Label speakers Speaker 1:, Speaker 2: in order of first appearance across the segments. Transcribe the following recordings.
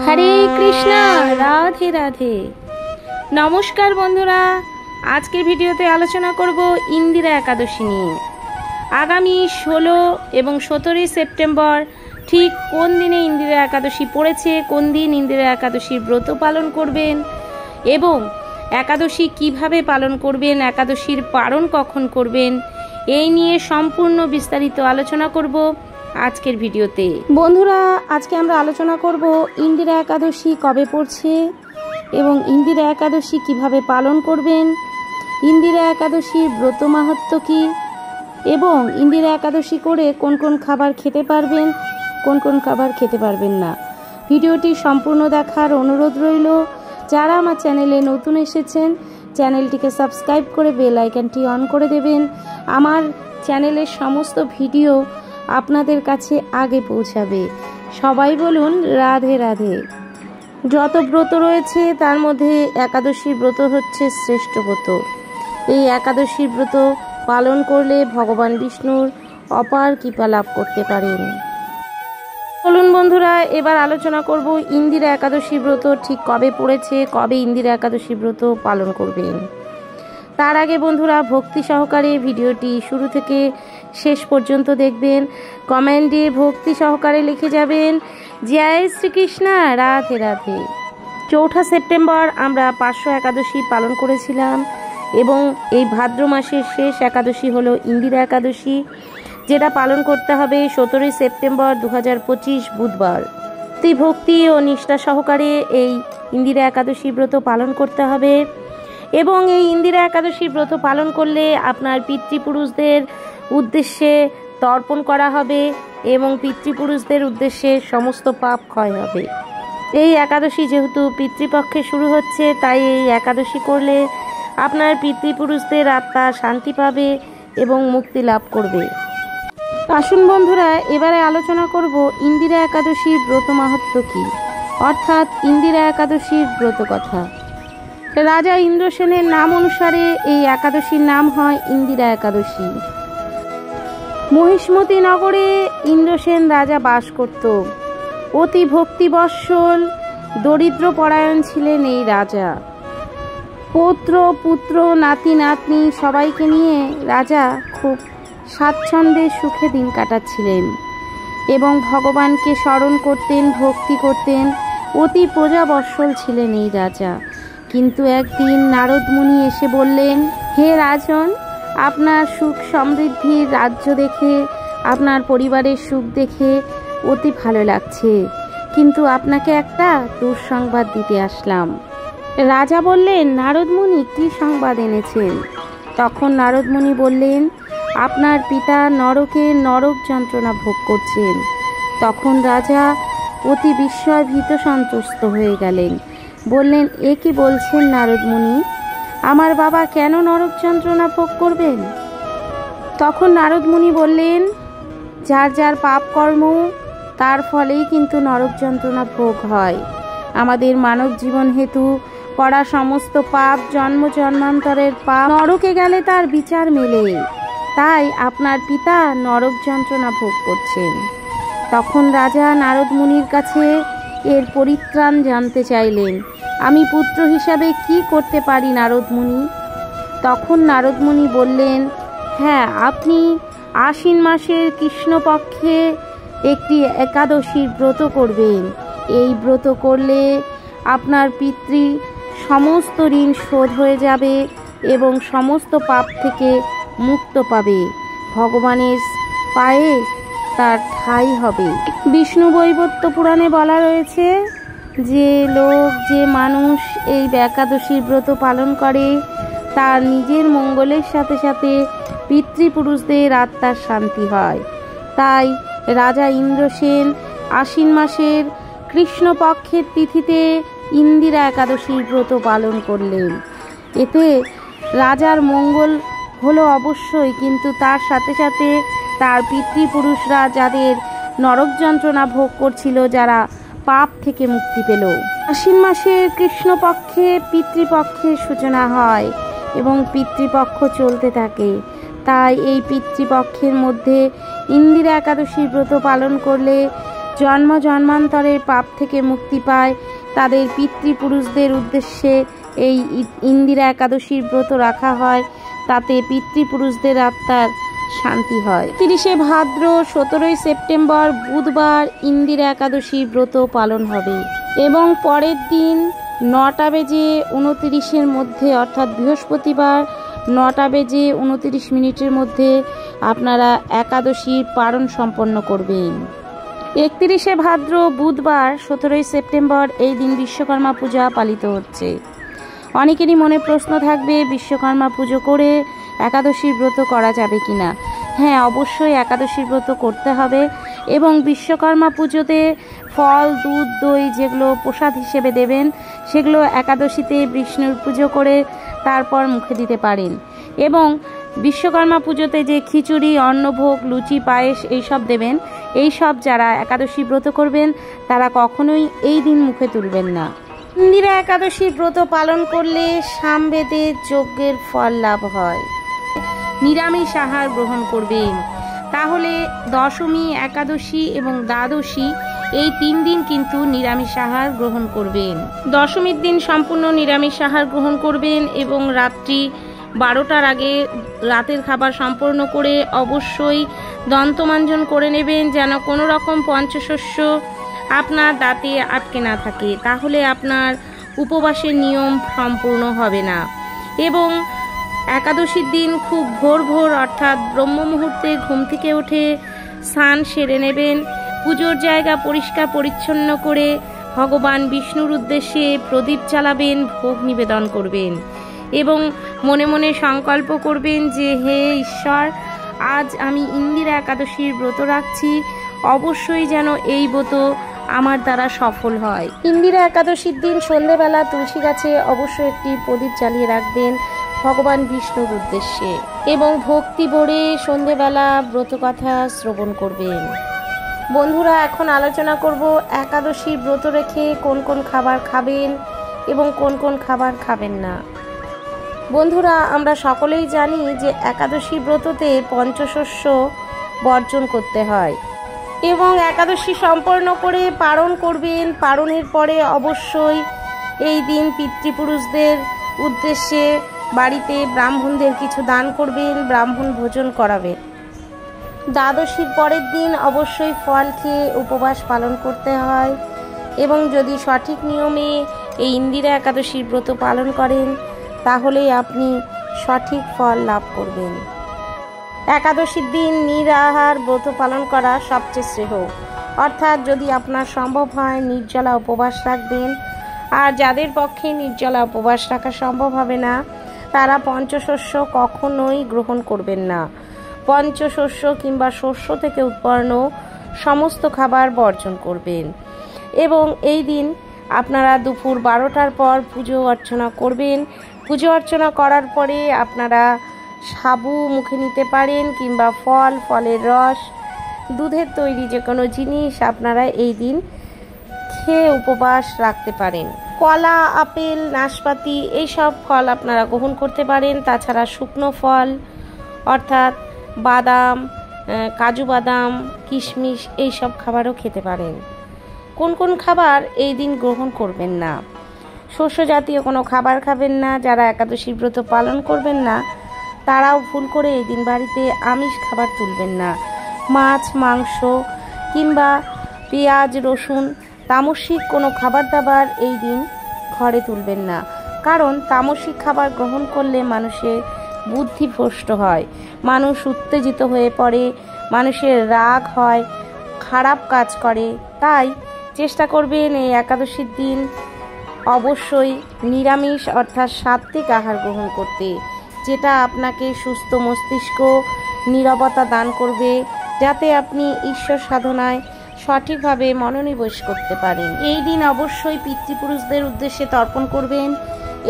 Speaker 1: হরে কৃষ্ণ, রাধে রাধে। নমস্কার বন্ধুরা, আজকের ভিডিওতে আলোচনা করব ইন্দিরা একাদশী নিয়ে। আগামী 16 এবং 17 সেপ্টেম্বর ঠিক কোন দিনে ইন্দিরা একাদশী পড়েছে, কোন দিন ইন্দিরা একাদশীর ব্রত পালন করবেন এবং একাদশী কিভাবে পালন করবেন, একাদশীর পারণ কখন করবেন, এই নিয়ে সম্পূর্ণ বিস্তারিত আলোচনা করব আজকের ভিডিওতে। বন্ধুরা, আজকে আমরা আলোচনা করব ইন্দিরা একাদশী কবে পড়ছে এবং ইন্দিরা একাদশী কিভাবে পালন করবেন, ইন্দিরা একাদশীর ব্রত মাহাত্ম্য কী এবং ইন্দিরা একাদশী করে কোন কোন খাবার খেতে পারবেন, কোন কোন খাবার খেতে পারবেন না। ভিডিওটি সম্পূর্ণ দেখার অনুরোধ রইল। যারা আমার চ্যানেলে নতুন এসেছেন, চ্যানেলটিকে সাবস্ক্রাইব করে বেল আইকনটি অন করে দেবেন। আমার চ্যানেলের সমস্ত ভিডিও আপনাদের কাছে আগে পৌঁছাবে। সবাই বলুন রাধে রাধে। যত ব্রত রয়েছে তার মধ্যে একাদশীর ব্রত হচ্ছে শ্রেষ্ঠ ব্রত। এই একাদশীর ব্রত পালন করলে ভগবান বিষ্ণুর অপার কৃপা লাভ করতে পারেন। চলুন বন্ধুরা, এবার আলোচনা করব ইন্দিরা একাদশী ব্রত ঠিক কবে পড়েছে, কবে ইন্দিরা একাদশী ব্রত পালন করবেন। তার আগে বন্ধুরা, ভক্তি সহকারে ভিডিওটি শুরু থেকে শেষ পর্যন্ত দেখবেন। কমেন্টে ভক্তি সহকারে লিখে যাবেন জয় শ্রীকৃষ্ণ, রাধে রাধে। 4 সেপ্টেম্বর আমরা 500 একাদশী পালন করেছিলাম এবং এই ভাদ্র মাসের শেষ একাদশী হলো ইন্দিরা একাদশী, যেটা পালন করতে হবে 17 সেপ্টেম্বর 2025 বুধবার। ভক্তি ও নিষ্ঠা সহকারে এই ইন্দিরা একাদশী ব্রত পালন করতে হবে এবং এই ইন্দিরা একাদশী ব্রত পালন করলে আপনার পিতৃপুরুষদের উদ্দেশ্যে তর্পণ করা হবে এবং পিতৃপুরুষদের উদ্দেশ্যে সমস্ত পাপ ক্ষয় হবে। এই একাদশী যেহেতু পিতৃপক্ষে শুরু হচ্ছে, তাই এই একাদশী করলে আপনার পিতৃপুরুষদের আত্মা শান্তি পাবে এবং মুক্তি লাভ করবে। আসুন বন্ধুরা, এবারে আলোচনা করব ইন্দিরা একাদশীর ব্রত মাহাত্ম্য কী, অর্থাৎ ইন্দিরা একাদশীর ব্রত কথা। রাজা ইন্দ্রসেনের নাম অনুসারে এই একাদশীর নাম হয় ইন্দিরা একাদশী। মহিষ্মতি নগরে ইন্দ্রসেন রাজা বাস করত। অতি ভক্তিবৎসল দরিদ্র পরায়ণ ছিলেন এই রাজা। পৌত্র পুত্র নাতি নাতনি সবাইকে নিয়ে রাজা খুব স্বাচ্ছন্দ্যে সুখে দিন কাটাচ্ছিলেন এবং ভগবানকে স্মরণ করতেন, ভক্তি করতেন। অতি প্রজাবৎসল ছিলেন এই রাজা। কিন্তু একদিন নারদ মুনি এসে বললেন, হে রাজন, আপনার সুখ সমৃদ্ধির রাজ্য দেখে, আপনার পরিবারের সুখ দেখে অতি ভালো লাগছে, কিন্তু আপনাকে একটা দুঃসংবাদ দিতে আসলাম। রাজা বললেন, নারদ মুনি কী সংবাদ এনেছেন? তখন নারদ মুনি বললেন, আপনার পিতা নরকে নরক যন্ত্রণা ভোগ করছেন। তখন রাজা অতি বিস্ময় ভীত সন্ত্রস্ত হয়ে গেলেন। বললেন, এ কি বলছেন নারদ মুনি? আমার বাবা কেন নরক যন্ত্রণা ভোগ করবেন? তখন নারদ মুনি বললেন, যার যার পাপ কর্ম তার ফলেই কিন্তু নরক যন্ত্রণা ভোগ হয়। আমাদের মানব জীবন হেতু করা সমস্ত পাপ, জন্ম জন্মান্তরের পাপ, নরকে গেলে তার বিচার মেলে। তাই আপনার পিতা নরক যন্ত্রণা ভোগ করছেন। তখন রাজা নারদ মুনির কাছে এর পরিত্রাণ জানতে চাইলেন। আমি পুত্র হিসাবে কি করতে পারি নারদ মুনি? তখন নারদ মুনি বললেন, হ্যাঁ, আপনি আশ্বিন মাসের কৃষ্ণপক্ষে একটি একাদশীর ব্রত করবেন। এই ব্রত করলে আপনার পিতৃ সমস্ত ঋণ শোধ হয়ে যাবে এবং সমস্ত পাপ থেকে মুক্ত পাবে। ভগবানের পায়ে তার ঠাঁই হবে। বিষ্ণু বৈবর্ত পুরাণে বলা রয়েছে যে যে মানুষ এই একাদশীর ব্রত পালন করে তার নিজের মঙ্গলের সাথে সাথে পিতৃপুরুষদের আত্মার শান্তি হয়। তাই রাজা ইন্দ্রসেন আশ্বিন মাসের কৃষ্ণপক্ষের তিথিতে ইন্দিরা একাদশীর ব্রত পালন করলেন। এতে রাজার মঙ্গল হলো অবশ্যই, কিন্তু তার সাথে সাথে তার পিতৃপুরুষরা যাদের নরক যন্ত্রণা ভোগ করছিল, যারা পাপ থেকে মুক্তি পেল। আশ্বিন মাসের কৃষ্ণপক্ষে পিতৃপক্ষের সূচনা হয় এবং পিতৃপক্ষ চলতে থাকে। তাই এই পিতৃপক্ষের মধ্যে ইন্দিরা একাদশীর ব্রত পালন করলে জন্ম জন্মান্তরের পাপ থেকে মুক্তি পায় তাদের পিতৃপুরুষদের উদ্দেশ্যে এই ইন্দিরা একাদশীর ব্রত রাখা হয়। তাতে পিতৃপুরুষদের আত্মার শান্তি হয়। 30শে ভাদ্র 17ই সেপ্টেম্বর বুধবার ইন্দিরা একাদশীর ব্রত পালন হবে এবং পরের দিন 9টা বেজে 29 মধ্যে অর্থাৎ বৃহস্পতিবার 9টা বেজে 29 মধ্যে আপনারা একাদশীর পারণ সম্পন্ন করবেন। 31শে ভাদ্র বুধবার 17ই সেপ্টেম্বর এই দিন বিশ্বকর্মা পূজা পালিত হচ্ছে। অনেকেরই মনে প্রশ্ন থাকবে, বিশ্বকর্মা পুজো করে একাদশীর ব্রত করা যাবে কিনা। হ্যাঁ, অবশ্যই একাদশীর ব্রত করতে হবে এবং বিশ্বকর্মা পুজোতে ফল, দুধ, দই যেগুলো প্রসাদ হিসেবে দেবেন সেগুলো একাদশীতে বিষ্ণুর পুজো করে তারপর মুখে দিতে পারেন। এবং বিশ্বকর্মা পুজোতে যে খিচুড়ি, অন্নভোগ, লুচি, পায়েস এইসব দেবেন, এইসব যারা একাদশী ব্রত করবেন তারা কখনোই এই দিন মুখে তুলবেন না। ইন্দিরা একাদশী ব্রত পালন করলে সামবেদের যজ্ঞের ফল লাভ হয়। নিরামিষ আহার গ্রহণ করবেন। তাহলে দশমী, একাদশী এবং দ্বাদশী এই 3 দিন কিন্তু নিরামিষ আহার গ্রহণ করবেন। দশমীর দিন সম্পূর্ণ নিরামিষ আহার গ্রহণ করবেন এবং রাত্রি 12টার আগে রাতের খাবার সম্পূর্ণ করে অবশ্যই দন্তমাঞ্জন করে নেবেন, যেন কোনো রকম পঞ্চশস্য আপনার দাঁতে আটকে না থাকে, তাহলে আপনার উপবাসের নিয়ম সম্পূর্ণ হবে না। এবং একাদশীর দিন খুব ভোর ভোর অর্থাৎ ব্রহ্ম মুহূর্তে ঘুম থেকে উঠে স্নান সেরে নেবেন। পুজোর জায়গা পরিষ্কার পরিচ্ছন্ন করে ভগবান বিষ্ণুর উদ্দেশ্যে প্রদীপ জ্বালাবেন, ভোগ নিবেদন করবেন এবং মনে মনে সংকল্প করবেন যে হে ঈশ্বর, আজ আমি ইন্দিরা একাদশীর ব্রত রাখছি, অবশ্যই যেন এই ব্রত আমার দ্বারা সফল হয়। ইন্দিরা একাদশীর দিন সন্ধেবেলা তুলসী গাছে অবশ্যই একটি প্রদীপ জ্বালিয়ে রাখবেন ভগবান বিষ্ণুর উদ্দেশ্যে এবং ভক্তি ভরে সন্ধেবেলা ব্রতকথা শ্রবণ করবেন। বন্ধুরা, এখন আলোচনা করব একাদশীর ব্রত রেখে কোন কোন খাবার খাবেন এবং কোন কোন খাবার খাবেন না। বন্ধুরা, আমরা সকলেই জানি যে একাদশী ব্রততে পঞ্চশস্য বর্জন করতে হয় এবং একাদশী সম্পন্ন করে পারণ করবেন। পারণের পরে অবশ্যই এই দিন পিতৃপুরুষদের উদ্দেশ্যে বাড়িতে ব্রাহ্মণদের কিছু দান করবেন, ব্রাহ্মণ ভোজন করাবেন। দ্বাদশীর পরের দিন অবশ্যই ফল খেয়ে উপবাস পালন করতে হয় এবং যদি সঠিক নিয়মে এই ইন্দিরা একাদশীর ব্রত পালন করেন তাহলেই আপনি সঠিক ফল লাভ করবেন। একাদশীর দিন নিরাহার ব্রত পালন করা সবচেয়ে শ্রেয়, অর্থাৎ যদি আপনার সম্ভব হয় নির্জলা উপবাস রাখবেন। আর যাদের পক্ষে নির্জলা উপবাস রাখা সম্ভব হবে না তারা পঞ্চশস্য কখনোই গ্রহণ করবেন না। পঞ্চশস্য কিংবা শস্য থেকে উৎপন্ন সমস্ত খাবার বর্জন করবেন এবং এই দিন আপনারা দুপুর 12টার পর পুজো অর্চনা করবেন। পুজো অর্চনা করার পরে আপনারা সাবু মুখে নিতে পারেন কিংবা ফল, ফলের রস, দুধের তৈরি যে কোনো জিনিস আপনারা এই দিন খেয়ে উপবাস রাখতে পারেন। কলা, আপেল, নাশপাতি এইসব ফল আপনারা গ্রহণ করতে পারেন। তাছাড়া শুকনো ফল অর্থাৎ বাদাম, কাজু বাদাম, কিশমিশ এইসব খাবারও খেতে পারেন। কোন কোন খাবার এই দিন গ্রহণ করবেন না? শস্য জাতীয় কোনো খাবার খাবেন না। যারা একাদশী ব্রত পালন করবেন না তারাও ভুল করে এই দিন বাড়িতে আমিষ খাবার তুলবেন না। মাছ, মাংস কিংবা পেঁয়াজ, রসুন, তামসিক কোনো খাবার দাবার এই দিন ঘরে তুলবেন না, কারণ তামসিক খাবার গ্রহণ করলে মানুষের বুদ্ধি ভ্রষ্ট হয়, মানুষ উত্তেজিত হয়ে পড়ে, মানুষের রাগ হয়, খারাপ কাজ করে। তাই চেষ্টা করবেন এই একাদশীর দিন অবশ্যই নিরামিষ অর্থাৎ সাত্ত্বিক আহার গ্রহণ করতে, যেটা আপনাকে সুস্থ মস্তিষ্ক, নীরবতা দান করবে, যাতে আপনি ঈশ্বর সাধনায় সঠিকভাবে মনোনিবেশ করতে পারেন। এই দিন অবশ্যই পিতৃপুরুষদের উদ্দেশ্যে তর্পণ করবেন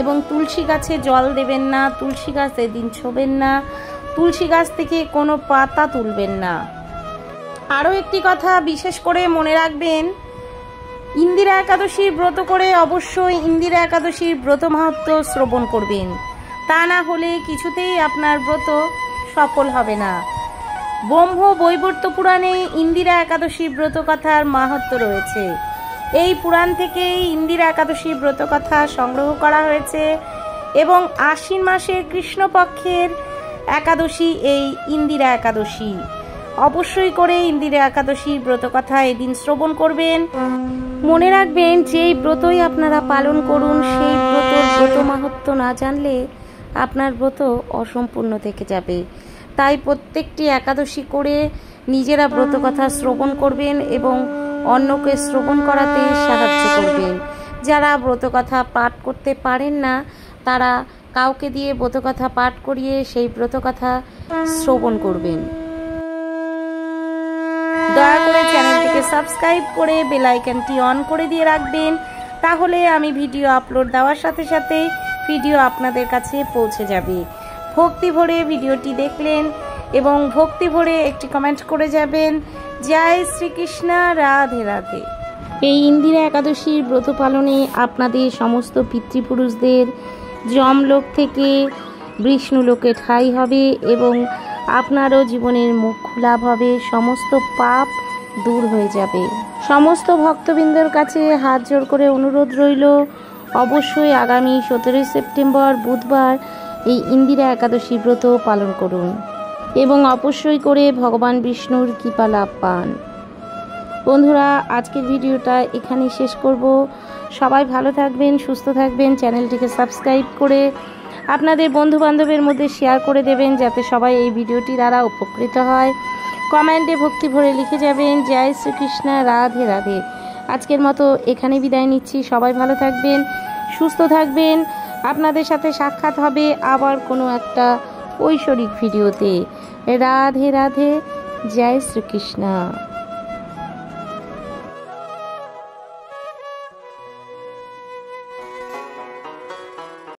Speaker 1: এবং তুলসী গাছে জল দেবেন না, তুলসী গাছ এদিন ছোবেন না, তুলসী গাছ থেকে কোনো পাতা তুলবেন না। আরও একটি কথা বিশেষ করে মনে রাখবেন, ইন্দিরা একাদশীর ব্রত করে অবশ্যই ইন্দিরা একাদশীর ব্রত মাহাত্ম্য শ্রবণ করবেন, তা না হলে কিছুতেই আপনার ব্রত সফল হবে না। ব্রহ্ম বৈবর্ত পুরাণে ইন্দিরা একাদশীর ব্রতকথার মাহাত্ম্য রয়েছে। এই পুরাণ থেকেই ইন্দিরা একাদশীর ব্রতকথা সংগ্রহ করা হয়েছে এবং আশ্বিন মাসের কৃষ্ণপক্ষের একাদশী এই ইন্দিরা একাদশী। অবশ্যই করে ইন্দিরা একাদশীর ব্রতকথা এদিন শ্রবণ করবেন। মনে রাখবেন, যেই ব্রতই আপনারা পালন করুন সেই ব্রত মাহাত্ম্য না জানলে আপনার ব্রত অসম্পূর্ণ থেকে যাবে। তাই প্রত্যেকটি একাদশী করে নিজেরা ব্রতকথা শ্রবণ করবেন এবং অন্যকে শ্রবণ করাতে সাহায্য করবেন। যারা ব্রতকথা পাঠ করতে পারেন না তারা কাউকে দিয়ে ব্রতকথা পাঠ করিয়ে সেই ব্রতকথা শ্রবণ করবেন। দয়া করে চ্যানেলটিকে সাবস্ক্রাইব করে বেল আইকনটি অন করে দিয়ে রাখবেন, তাহলে আমি ভিডিও আপলোড দেওয়ার সাথে সাথে ভিডিও আপনাদের কাছে পৌঁছে যাবে। ভক্তি ভরে ভিডিওটি দেখলেন এবং ভক্তি ভরে একটি কমেন্ট করে যাবেন, জয় শ্রীকৃষ্ণ, রাধে রাধে। এই ইন্দিরা একাদশীর ব্রত পালনে আপনাদের সমস্ত পিতৃপুরুষদের যমলোক থেকে বিষ্ণুলোকে ঠাঁই হবে এবং আপনারও জীবনের মোক্ষ লাভ হবে, সমস্ত পাপ দূর হয়ে যাবে। সমস্ত ভক্তবৃন্দের কাছে হাত জোড় করে অনুরোধ রইল, অবশ্যই আগামী 17 সেপ্টেম্বর বুধবার এই ইন্দিরা একাদশী ব্রত পালন করুন এবং অবশ্যই করে ভগবান বিষ্ণুর কৃপা লাভ পান। বন্ধুরা, আজকের ভিডিওটা এখানে শেষ করব। সবাই ভালো থাকবেন, সুস্থ থাকবেন। চ্যানেলটিকে সাবস্ক্রাইব করে আপনাদের বন্ধুবান্ধবের মধ্যে শেয়ার করে দেবেন যাতে সবাই এই ভিডিওটি দ্বারা উপকৃত হয়। কমেন্টে ভক্তি ভরে লিখে যাবেন, জয় শ্রীকৃষ্ণ, রাধে রাধে। আজকের মতো এখানে বিদায় নিচ্ছি। সবাই ভালো থাকবেন, সুস্থ থাকবেন। আপনাদের সাথে সাক্ষাৎ হবে আবার কোনো একটা ঐশ্বরিক ভিডিওতে। রাধে রাধে, জয় শ্রীকৃষ্ণ।